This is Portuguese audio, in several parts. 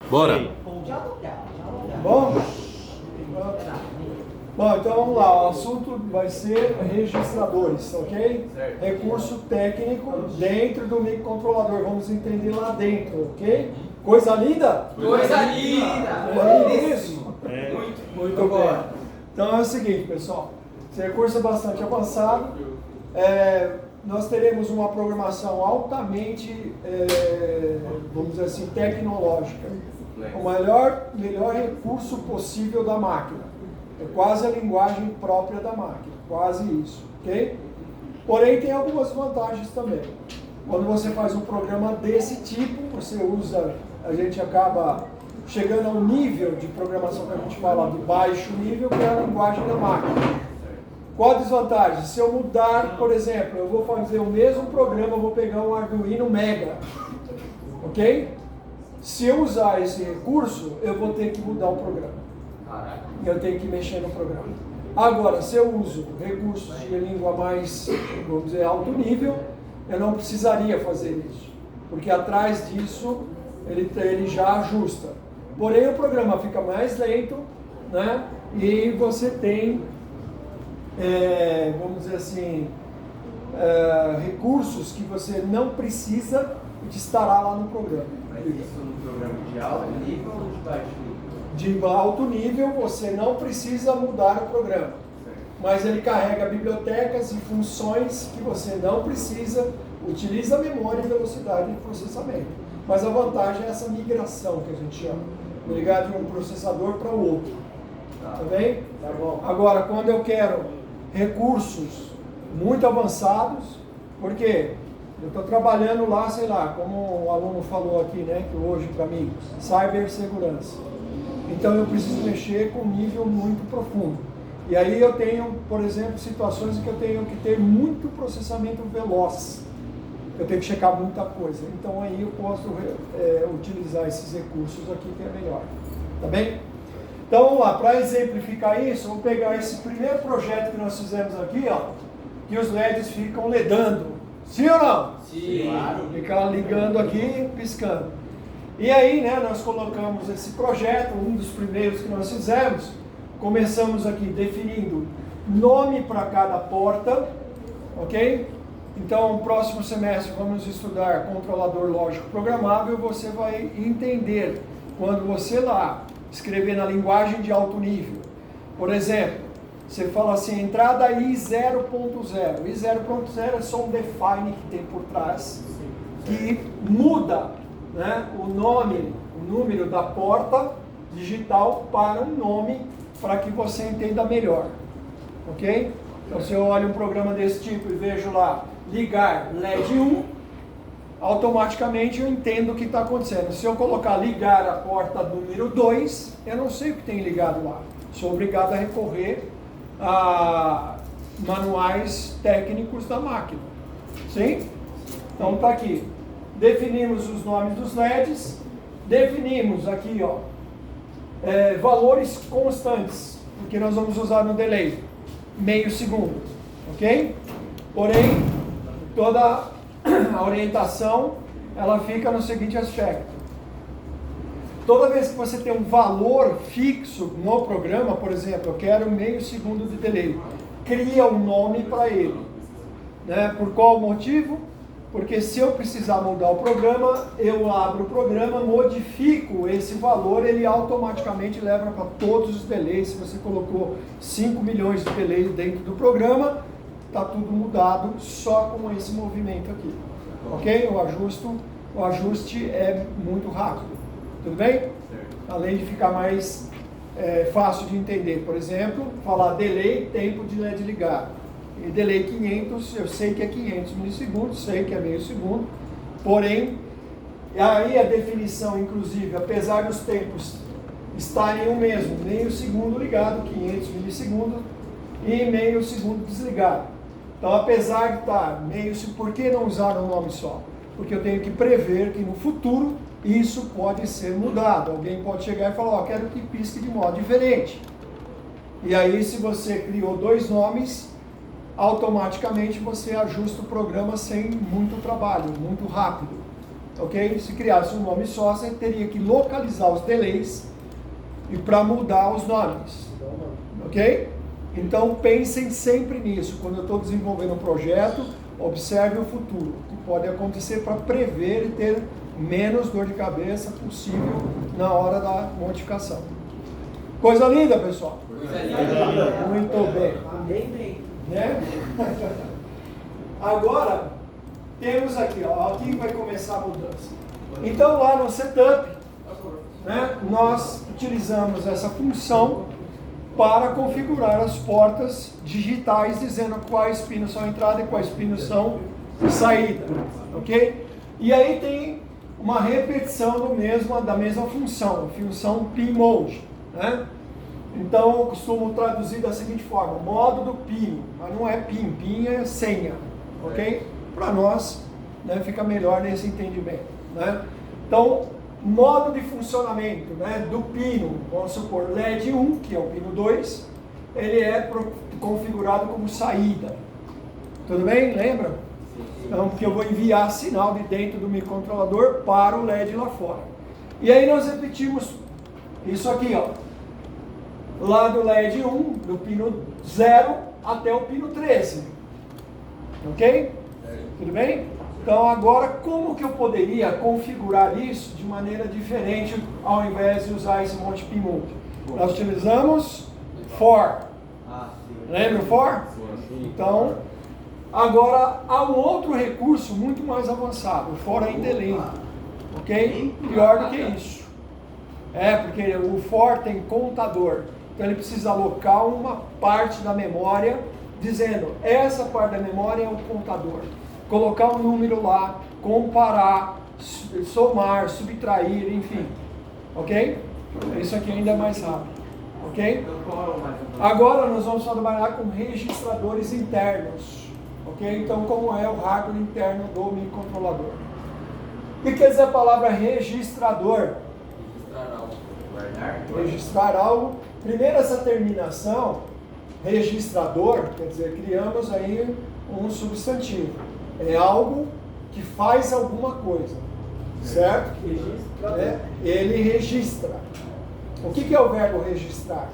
Bora! Bom? Bom, então vamos lá, o assunto vai ser registradores, ok? Certo. Recurso técnico dentro do microcontrolador, vamos entender lá dentro, ok? Coisa linda? Coisa linda! É isso? Muito Muito bom. bem. Então é o seguinte, pessoal, esse recurso é bastante avançado, nós teremos uma programação altamente, vamos dizer assim, tecnológica, o melhor recurso possível da máquina. É quase a linguagem própria da máquina, quase isso, ok? Porém, tem algumas vantagens também. Quando você faz um programa desse tipo, você usa, a gente acaba chegando a um nível de programação que a gente fala de baixo nível, que é a linguagem da máquina. Qual a desvantagem? Se eu mudar, por exemplo, eu vou fazer o mesmo programa, eu vou pegar um Arduino Mega, ok? Se eu usar esse recurso, eu vou ter que mudar o programa. Eu tenho que mexer no programa. Agora, se eu uso recursos de língua mais, vamos dizer, alto nível, eu não precisaria fazer isso, porque atrás disso ele já ajusta. Porém, o programa fica mais lento, né? E você tem, vamos dizer assim, recursos que você não precisa de estar lá no programa. Mas isso no programa de alto nível ou de baixo nível? De alto nível, você não precisa mudar o programa, mas ele carrega bibliotecas e funções que você não precisa, utiliza a memória e velocidade de processamento. Mas a vantagem é essa migração que a gente chama, ligar de um processador para o outro. Tá bem? Tá bom. Agora, quando eu quero recursos muito avançados, porque eu estou trabalhando lá, sei lá, como o aluno falou aqui, né, que hoje para mim, cibersegurança. Então eu preciso mexer com um nível muito profundo. E aí eu tenho, por exemplo, situações em que eu tenho que ter muito processamento veloz. Eu tenho que checar muita coisa. Então aí eu posso utilizar esses recursos aqui que é melhor. Tá bem? Então vamos lá, para exemplificar isso, eu vou pegar esse primeiro projeto que nós fizemos aqui, ó, que os LEDs ficam ledando. Sim ou não? Sim. Claro. Fica ligando aqui, piscando. E aí, né, nós colocamos esse projeto, um dos primeiros que nós fizemos. Começamos aqui definindo nome para cada porta, ok? Então, no próximo semestre vamos estudar controlador lógico programável. Você vai entender quando você lá escrever na linguagem de alto nível. Por exemplo, você fala assim, entrada I0.0. I0.0 é só um define que tem por trás, que muda, né, o nome, o número da porta digital para um nome para que você entenda melhor, ok? Então se eu olho um programa desse tipo e vejo lá, ligar LED 1, automaticamente eu entendo o que está acontecendo. Se eu colocar ligar a porta número 2, eu não sei o que tem ligado lá. Sou obrigado a recorrer a manuais técnicos da máquina. Sim? Então está aqui. Definimos os nomes dos LEDs, definimos aqui, ó, valores constantes, porque nós vamos usar no delay, meio segundo, ok? Porém, toda a orientação, ela fica no seguinte aspecto. Toda vez que você tem um valor fixo no programa, por exemplo, eu quero meio segundo de delay, cria um nome para ele, né? Por qual motivo? Porque se eu precisar mudar o programa, eu abro o programa, modifico esse valor, ele automaticamente leva para todos os delays. Se você colocou 5 milhões de delays dentro do programa, está tudo mudado só com esse movimento aqui. Ok? O ajuste é muito rápido. Tudo bem? Certo. Além de ficar mais fácil de entender. Por exemplo, falar delay, tempo de LED ligado. E delay 500, eu sei que é 500 milissegundos, sei que é meio segundo, porém, aí a definição, inclusive, apesar dos tempos estarem o mesmo, meio segundo ligado, 500 milissegundos, e meio segundo desligado. Então, apesar de estar meio segundo, por que não usar um nome só? Porque eu tenho que prever que no futuro isso pode ser mudado. Alguém pode chegar e falar, ó, quero que pisque de modo diferente. E aí, se você criou dois nomes, automaticamente você ajusta o programa sem muito trabalho, muito rápido. ok? Se criasse um nome só, você teria que localizar os delays e para mudar os nomes, ok? Então pensem sempre nisso. Quando eu estou desenvolvendo um projeto, observe o futuro, o que pode acontecer para prever e ter menos dor de cabeça possível na hora da modificação. Coisa linda, pessoal? Coisa linda. Muito bem. Amém. Né? Agora, temos aqui, ó, aqui vai começar a mudança. Então lá no setup, né, nós utilizamos essa função para configurar as portas digitais, dizendo quais pinos são entrada e quais pinos são saída, ok? E aí tem uma repetição da mesma função, a função pin-mode, né? Então eu costumo traduzir da seguinte forma: modo do pino, mas não é pin é senha, ok? Para nós, né, fica melhor nesse entendimento, né? Então, modo de funcionamento, né, do pino, vamos supor LED 1, que é o pino 2, ele é configurado como saída. Tudo bem? Lembra? Então, porque eu vou enviar sinal de dentro do microcontrolador para o LED lá fora. E aí nós repetimos isso aqui, ó. Lá do LED 1, do pino 0 até o pino 13. Ok? Tudo bem? Então agora, como que eu poderia configurar isso de maneira diferente ao invés de usar esse monte pin mode? Nós utilizamos for. Lembra o for? Então, agora há um outro recurso muito mais avançado. O for ainda é lento. Ok? Pior do que isso. Porque o for tem contador. Então ele precisa alocar uma parte da memória, dizendo, essa parte da memória é o contador. Colocar um número lá, comparar, somar, subtrair, enfim. Ok? Isso aqui ainda é mais rápido. Ok? Agora nós vamos trabalhar com registradores internos. Ok? Então, como é o hardware interno do microcontrolador? O que quer dizer a palavra registrador? Registrar algo. Guardar. Registrar algo. Primeiro, essa terminação, registrador, quer dizer, criamos aí um substantivo. É algo que faz alguma coisa, certo? Registra. Ele registra. O que é o verbo registrar?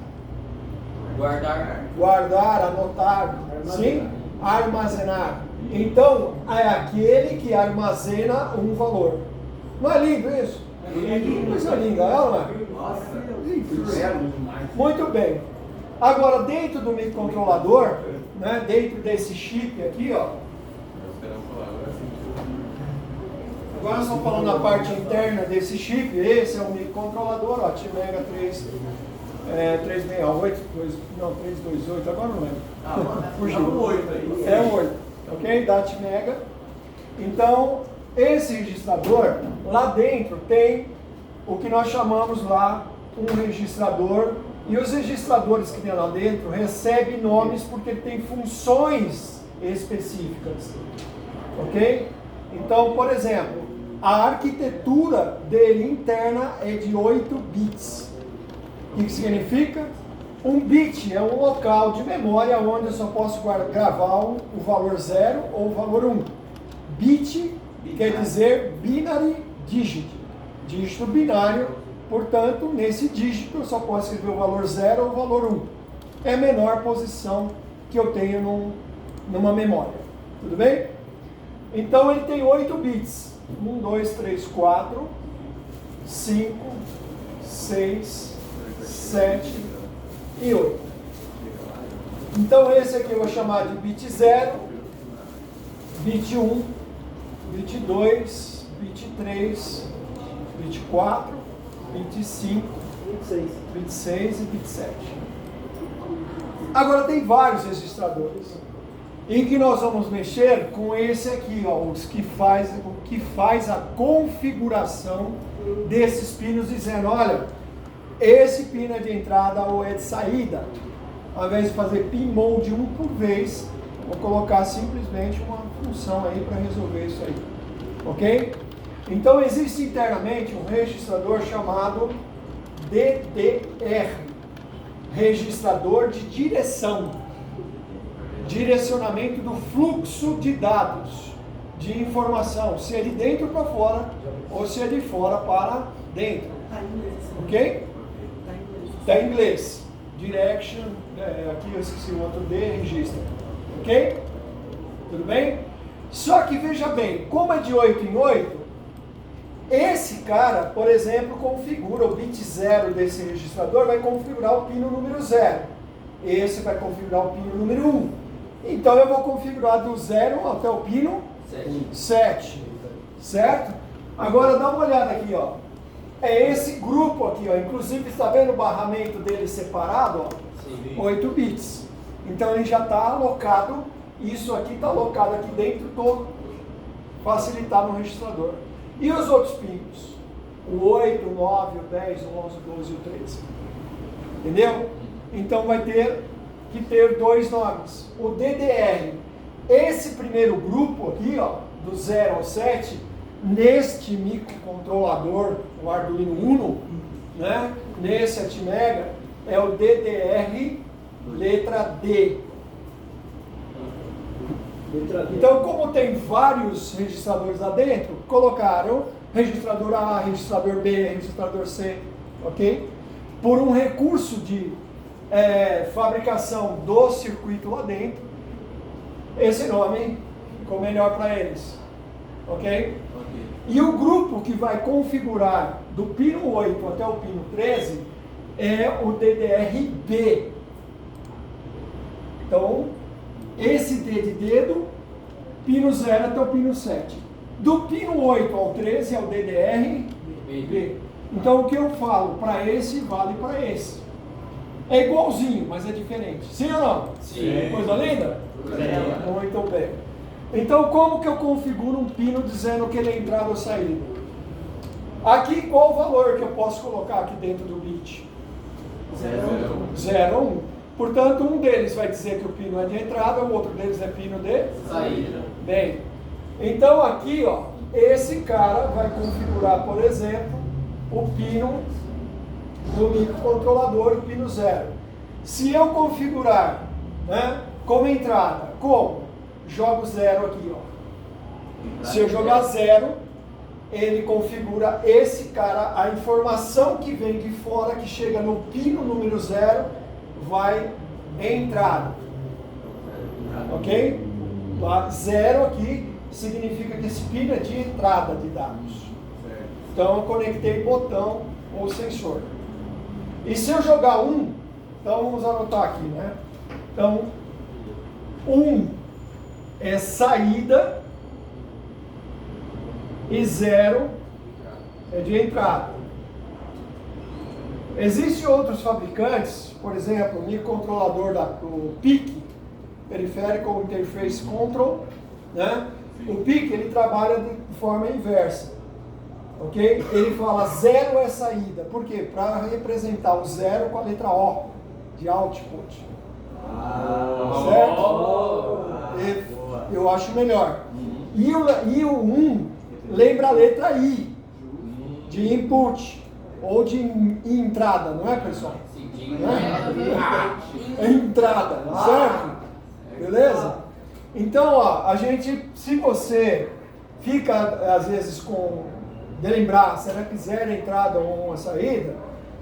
Guardar. Guardar, anotar, sim? Armazenar. Então, é aquele que armazena um valor. Não é lindo isso? Coisa linda, não é? Nossa, Muito bem. Agora, dentro do microcontrolador, né, dentro desse chip aqui, ó. Agora nós estamos falando da parte interna desse chip. Esse é o microcontrolador, ó, Atmega 368, 328, agora não lembro. Fugiu. É o 8, ok? Da Atmega. Então, esse registrador, lá dentro tem o que nós chamamos lá um registrador. E os registradores que tem lá dentro recebem nomes porque tem funções específicas. Ok? Então, por exemplo, a arquitetura dele interna é de 8 bits. O que significa? Um bit é um local de memória onde eu só posso gravar o valor 0 ou o valor 1. Bit quer dizer binary digit, dígito binário, portanto, nesse dígito eu só posso escrever o valor 0 ou o valor 1. É a menor posição que eu tenho numa memória. Tudo bem? Então ele tem 8 bits. 1, 2, 3, 4, 5, 6, 7 e 8. Então esse aqui eu vou chamar de bit 0, bit 1, bit 2, bit 3, bit 4, bit 5, bit 6 e bit 7. Agora tem vários registradores. Em que nós vamos mexer com esse aqui, ó, o que faz a configuração desses pinos, dizendo, olha, esse pino é de entrada ou é de saída. Ao invés de fazer pin mode 1 por vez, vou colocar simplesmente uma função aí para resolver isso aí. Ok? Então existe internamente um registrador chamado DDR, registrador de direção. Direcionamento do fluxo de dados. de informação, se é de dentro para fora ou se é de fora para dentro. Ok? Está em inglês. Direction, aqui eu esqueci o outro D, registra. Ok? Tudo bem? Só que veja bem, como é de 8 em 8, esse cara, por exemplo, configura o bit 0 desse registrador, vai configurar o pino número 0. Esse vai configurar o pino número 1. Então eu vou configurar do 0 até o pino 7. Certo? Agora dá uma olhada aqui, ó. É esse grupo aqui, ó. Inclusive, está vendo o barramento dele separado, ó? Sim. 8 bits. Então ele já está alocado, isso aqui está alocado aqui dentro todo, facilitar no registrador. E os outros pinos? O 8, o 9, o 10, o 11, o 12 e o 13. Entendeu? Então vai ter que ter dois nomes. O DDR, esse primeiro grupo aqui, ó, do 0 ao 7, neste microcontrolador, o Arduino Uno, né, nesse Atmega, é o DDR letra D. Então, como tem vários registradores lá dentro, colocaram registrador A, registrador B, registrador C, ok? Por um recurso de fabricação do circuito lá dentro, esse nome ficou melhor para eles, ok? E o grupo que vai configurar do pino 8 até o pino 13 é o DDR-B. Então, esse D de dedo, pino 0 até o pino 7. Do pino 8 ao 13 é o DDR-B. Então, o que eu falo para esse, vale para esse. É igualzinho, mas é diferente. Sim ou não? Sim. Coisa linda? Sim. Muito bem. Então, como que eu configuro um pino dizendo que ele é entrada ou saída? Aqui, qual o valor que eu posso colocar aqui dentro do bit? 0, 1. Portanto, um deles vai dizer que o pino é de entrada, o outro deles é pino de saída. Bem, então aqui, ó, esse cara vai configurar, por exemplo, o pino do microcontrolador, o pino 0. Se eu configurar, né, como entrada, como? Jogo 0 aqui, ó. Se eu jogar 0, ele configura esse cara, a informação que vem de fora, que chega no pino número 0, vai entrar. Ok? 0 aqui significa que esse pino é de entrada de dados. Então eu conectei botão ou sensor. E se eu jogar 1, então vamos anotar aqui, né? Então, 1 é saída e 0 é de entrada. Existem outros fabricantes, por exemplo, o microcontrolador do PIC, Peripheral Interface Control, né? O PIC ele trabalha de forma inversa, ok? Ele fala 0 é saída, por quê? Para representar o 0 com a letra O de output. Certo? Eu acho melhor. E o 1 lembra a letra I de input ou de entrada, não é, pessoal? É entrada, certo? Beleza? Então, ó, a gente, se você fica às vezes de lembrar, será que 0 é entrada ou 1 é saída,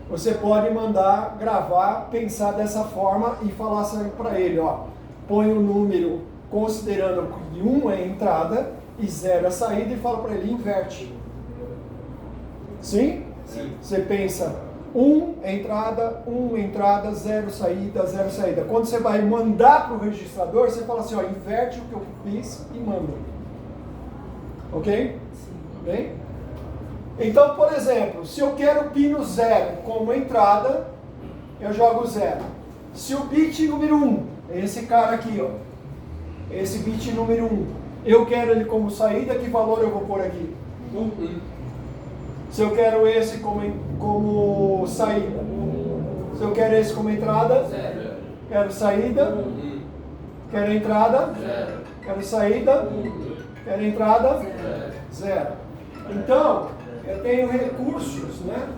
você pode mandar gravar, pensar dessa forma e falar assim para ele, ó, põe o número considerando que 1 é entrada e 0 é saída e fala para ele, inverte. Sim? Sim. Você pensa 1 entrada, 0 saída, 0 saída. Quando você vai mandar para o registrador, você fala assim, ó, inverte o que eu fiz e manda. Ok? Sim. Bem? Então, por exemplo, se eu quero o pino 0 como entrada, eu jogo 0. Se o bit número 1, esse cara aqui, ó, esse bit número 1, eu quero ele como saída, que valor eu vou pôr aqui? 1. Se eu quero esse como saída, se eu quero esse como entrada, 0. Quero saída, quero entrada, 0. Quero saída, quero entrada, 0. Então, eu tenho recursos, né,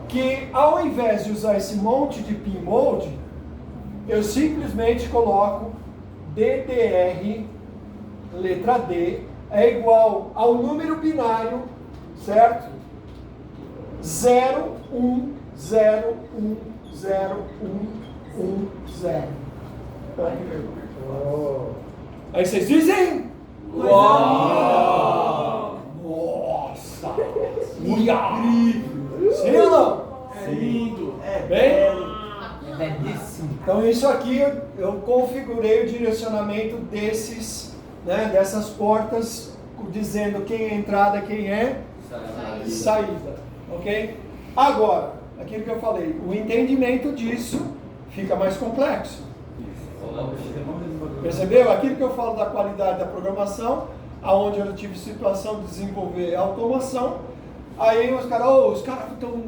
que ao invés de usar esse monte de pin mode, eu simplesmente coloco DDR letra D é igual ao número binário, certo? 0, 1, 0, 1, 0, 1, 1, 0. Aí vocês dizem? Uau! Nossa! Incrível! Sim ou não? É lindo! É Bem? belo! É belíssimo! Então isso aqui eu configurei o direcionamento desses, né, dessas portas, dizendo quem é entrada, quem é saída. Ok? Agora, aquilo que eu falei, o entendimento disso fica mais complexo. Percebeu? Aquilo que eu falo da qualidade da programação, aonde eu tive situação de desenvolver automação, aí os caras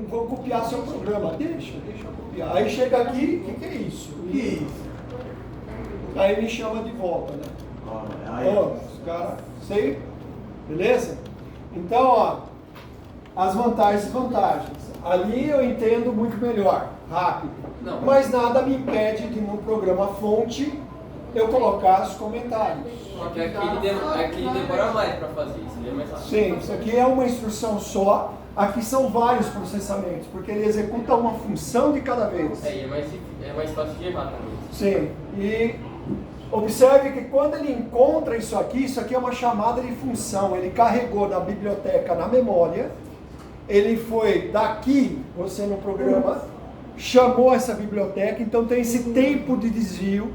vão copiar seu programa. Deixa eu copiar. Aí chega aqui, o que é isso? Aí me chama de volta, né? Os caras, sei? Beleza? Então, ó, as vantagens e desvantagens. Ali eu entendo muito melhor, rápido. Mas nada me impede de no programa fonte eu colocar os comentários. Porque aqui demora mais para fazer isso, é mais rápido. Sim, isso aqui é uma instrução só. Aqui são vários processamentos, porque ele executa uma função de cada vez. E é mais fácil de errar também. Sim, e observe que quando ele encontra isso aqui é uma chamada de função. Ele carregou na biblioteca, na memória, ele foi daqui, você no programa, chamou essa biblioteca, então tem esse tempo de desvio,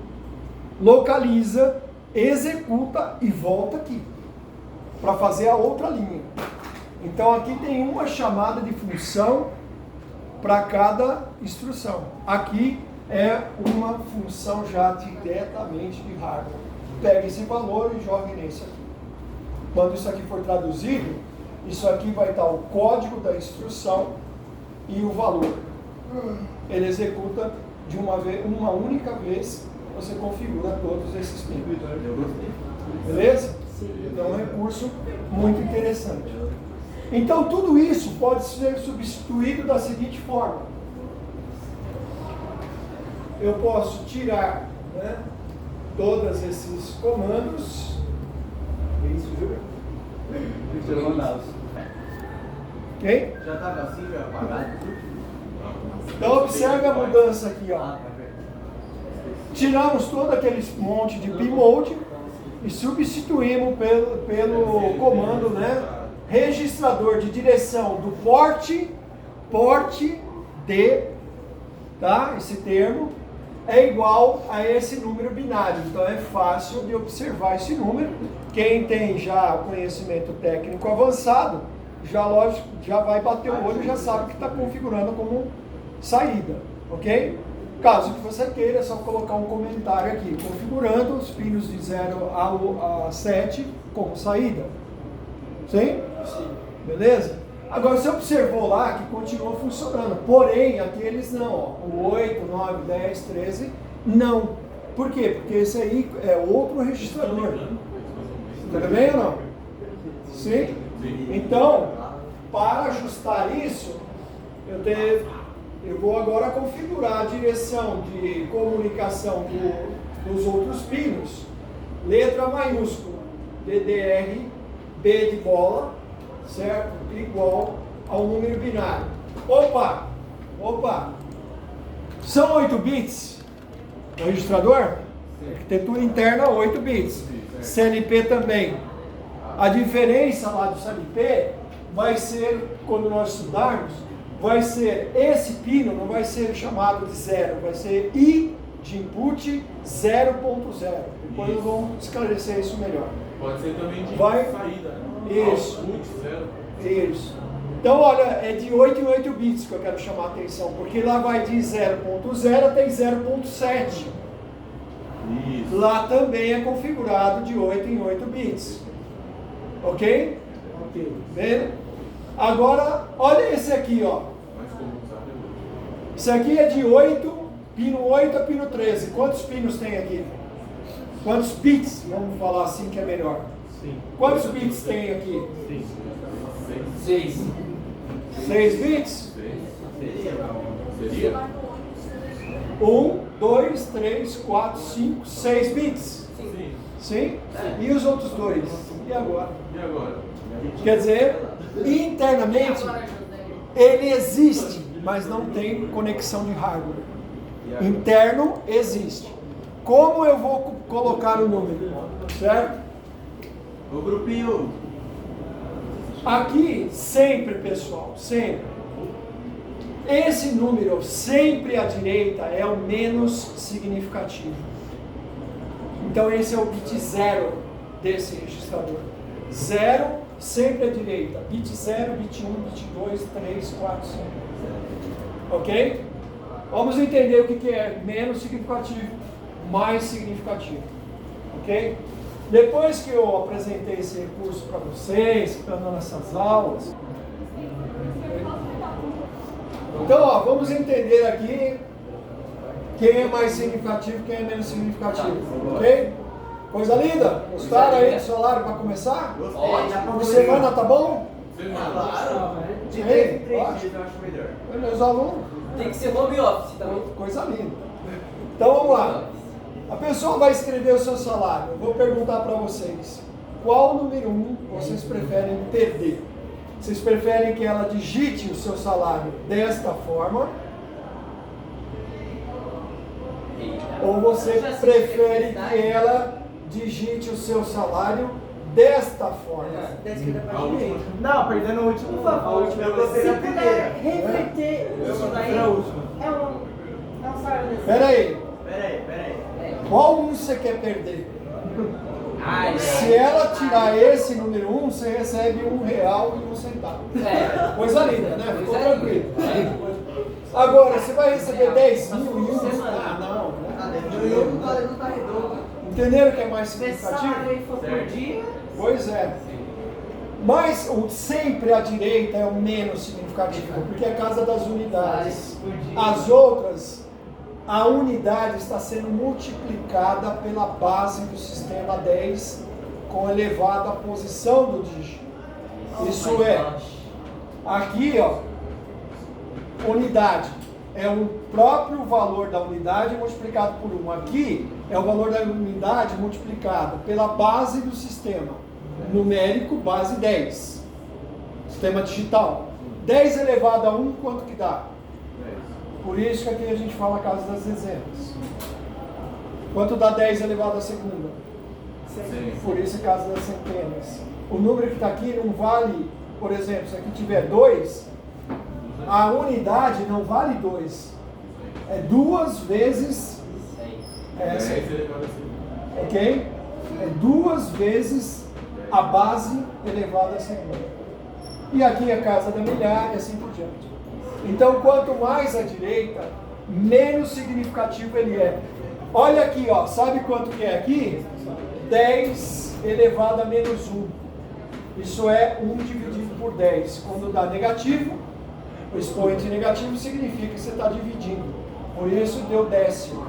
localiza, executa e volta aqui, para fazer a outra linha. Então aqui tem uma chamada de função para cada instrução. Aqui é uma função já diretamente de hardware. Pega esse valor e joga nesse aqui. Quando isso aqui for traduzido, isso aqui vai estar o código da instrução e o valor. Ele executa de uma única vez, você configura todos esses pinos. Beleza? Então é um recurso muito interessante. Então tudo isso pode ser substituído da seguinte forma. Eu posso tirar, né, todos esses comandos. Isso, Júlio? Ok? Já estava assim, já apagado? Então observe a mudança aqui, ó. Tiramos todo aquele monte de pmode e substituímos pelo comando, né, registrador de direção do porte D, tá? Esse termo é igual a esse número binário. Então é fácil de observar esse número. Quem tem já conhecimento técnico avançado, já vai bater o olho e já sabe que está configurando como saída, ok? Caso que você queira, é só colocar um comentário aqui, configurando os pinos de 0 a 7 como saída. Sim? Sim. Beleza? Agora você observou lá que continua funcionando, porém aqueles não, ó, o 8, 9, 10, 13, não. Por quê? Porque esse aí é outro registrador. Tudo bem ou não? Sim? Então, para ajustar isso, eu vou agora configurar a direção de comunicação dos outros pinos. Letra maiúscula, DDR, B de bola, certo? Igual ao número binário. Opa! São 8 bits no registrador? Arquitetura interna 8 bits. CLP também. A diferença lá do CLP vai ser, quando nós estudarmos, vai ser esse pino, não vai ser chamado de 0, vai ser I de input 0.0. Depois nós vamos esclarecer isso melhor. Pode ser também de saída, né? Isso. Output, 0. Isso. Então, olha, é de 8 em 8 bits que eu quero chamar a atenção, porque lá vai de 0.0 até 0.7. Isso. Lá também é configurado de 8 em 8 bits. Ok? Ok. Vendo? Agora, olha esse aqui, ó. Mas como usar depois? Isso aqui é de 8, pino 8 a pino 13. Quantos pinos tem aqui? Quantos bits? Vamos falar assim que é melhor. Sim. Quantos bits tem aqui? Sim. 6. 6 bits? Seria? 1, 2, 3, 4, 5, 6 bits. Sim. Sim? E os outros dois? E agora? E agora? Quer dizer, internamente, ele existe, mas não tem conexão de hardware. Interno existe. Como eu vou colocar o número? Certo? O grupinho. Aqui, sempre, pessoal, sempre. Esse número, sempre à direita, é o menos significativo. Então, esse é o bit 0 desse registrador. 0, sempre à direita. Bit 0, bit 1, bit 2, 3, 4, 5. Ok? Vamos entender o que é menos significativo, mais significativo. Ok? Depois que eu apresentei esse recurso para vocês, que estão dando essas aulas, então, ó, vamos entender aqui quem é mais significativo e quem é menos significativo. Ok? Coisa linda? Gostaram aí do salário para começar? Ótimo. Semana tá bom? Claro. De Sim, 3 em 3 ótimo. dias eu acho melhor. Meus alunos, Tem que ser home office também. coisa linda. Então vamos lá. A pessoa vai escrever o seu salário. Eu vou perguntar para vocês. Qual número 1 vocês preferem perder? Vocês preferem que ela digite o seu salário desta forma? Ou você prefere que ela digite o seu salário desta forma? Da esquerda A pra última. direita. Não, perdendo o último, Por favor, eu gostei Se da puder primeira. reverter Eu isso gostei daí, da última. é um salário desse. Espera aí. Peraí. Qual um você quer perder? Ai, Se ela tirar esse número 1, você recebe R$1,01. é. Coisa linda, né? Ficou Coisa tranquilo. linda. Agora, você vai receber 10 mil e um? Ah, não. Não tá redondo. Entenderam que é mais Se significativo? salário aí for por dia, Pois é. Mas o sempre à direita é o menos significativo, porque é a casa das unidades. As outras, a unidade está sendo multiplicada pela base do sistema 10 com elevada posição do dígito. Isso é, aqui ó, unidade é o próprio valor da unidade multiplicado por 1. Aqui é o valor da unidade multiplicado pela base do sistema numérico, base 10. Sistema digital. 10 elevado a 1, quanto que dá? Por isso que aqui a gente fala a casa das dezenas. Quanto dá 10 elevado à segunda? Por isso a casa das centenas. O número que está aqui não vale, por exemplo, se aqui tiver 2, a unidade não vale 2. É 2 vezes essa. Ok? É 2 vezes a base elevada a segunda. E aqui a casa da milhar e assim por diante. Então, quanto mais à direita, menos significativo ele é. Olha aqui, ó, sabe quanto que é aqui? 10 elevado a menos 1. Isso é 1 dividido por 10. Quando dá negativo, o expoente negativo significa que você está dividindo. Por isso deu décimo.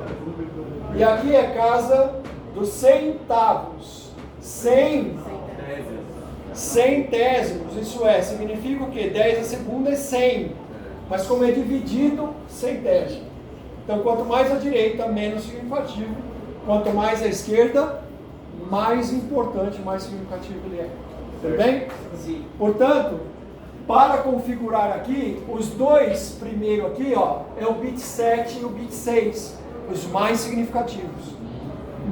E aqui é casa dos centavos. 100 centésimos, isso é, significa o quê? 10 a segunda é 100. Mas como é dividido, centésimo. Então, quanto mais à direita, menos significativo. Quanto mais à esquerda, mais importante, mais significativo ele é. Tudo bem? Sim. Portanto, para configurar aqui, os dois primeiro aqui, ó, é o bit 7 e o bit 6, os mais significativos.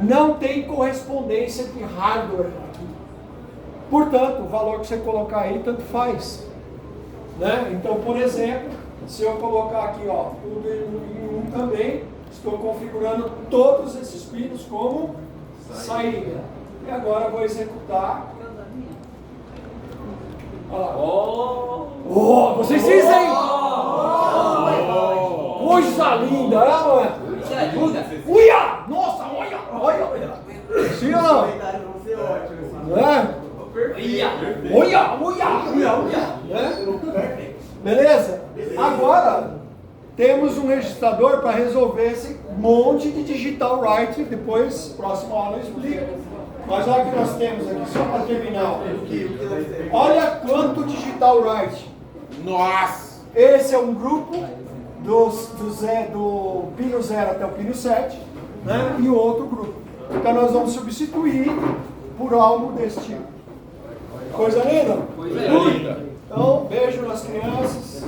Não tem correspondência de hardware aqui. Portanto, o valor que você colocar aí, tanto faz. Né? Então, por exemplo, se eu colocar aqui, ó, tudo em 1 também, estou configurando todos esses pinos como saída. E agora eu vou executar. Olha lá. Oh, vocês dizem! Coisa linda, é, não é? Coisa linda. Uia! Nossa, olha! Sim ou não? Comentário vão ser ótimos. Né? Olha! Né? Beleza? Agora temos um registrador para resolver esse monte de digital write. Depois, próxima aula eu explico. Mas olha o que nós temos aqui, só para terminar. Olha quanto digital write. Nossa! Esse é um grupo do pino 0 até o pino 7, né? E o outro grupo. Então nós vamos substituir por algo desse tipo. Coisa linda? Coisa linda. Então, beijo nas crianças.